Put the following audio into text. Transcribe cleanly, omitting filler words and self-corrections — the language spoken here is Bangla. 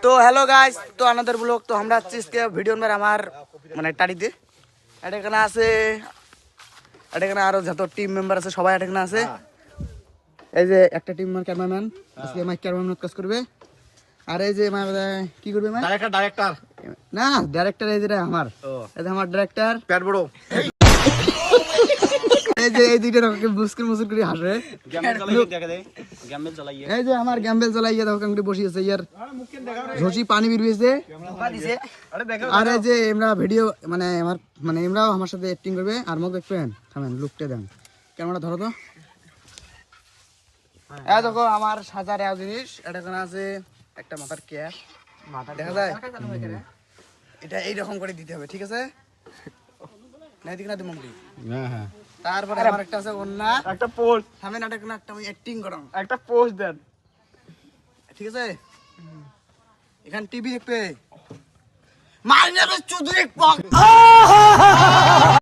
তো হ্যালো গাইস, তো আনাদার ব্লগ। তো আমরা আছি আজকে ভিডিও নাম্বার আমার মানে টাড়িতে এখানে আছে, এখানে আরো যত টিম মেম্বার আছে সবাই এখানে আছে। এই যে একটা টিম ক্যামেরাম্যান আজকে মাইক ক্যামেরাম্যান কাজ করবে, আর এই যে কি করবে ডাইরেক্টর না ডাইরেক্টর এই যে আমার ডাইরেক্টর পেট বড় এই যে এই দুইটা বুস্কুর মুসুর করে হাসে। এই যে আমার গ্যাম্বেল চালাইয়া দোকান করে বসে আছে, ইয়ার ঝোঁচি পানি বেরিয়েছে। আর এই যে আমরা ভিডিও মানে আমার মানে আমরাও আমার সাথে অ্যাক্টিং করবে। আর মুখ দেখবেন, থামেন লুকটা দেন, ক্যামেরা ধরো তো। এই দেখো আমার সাজার এত জিনিস, এটা এখানে আছে একটা মাথার ক্যাপ, দেখা যায় এটা এইরকম করে দিতে হবে, ঠিক আছে? না দিক না তুমি হ্যাঁ। তারপরে আমার একটা আছে ওন্না, একটা পোস্ট থামেন এটা কোন একটা আমি অ্যাক্টিং করাম, একটা পোস্ট দেন, ঠিক আছে? এখানে টিভি দেখবে, মার যাবে চৌধুরী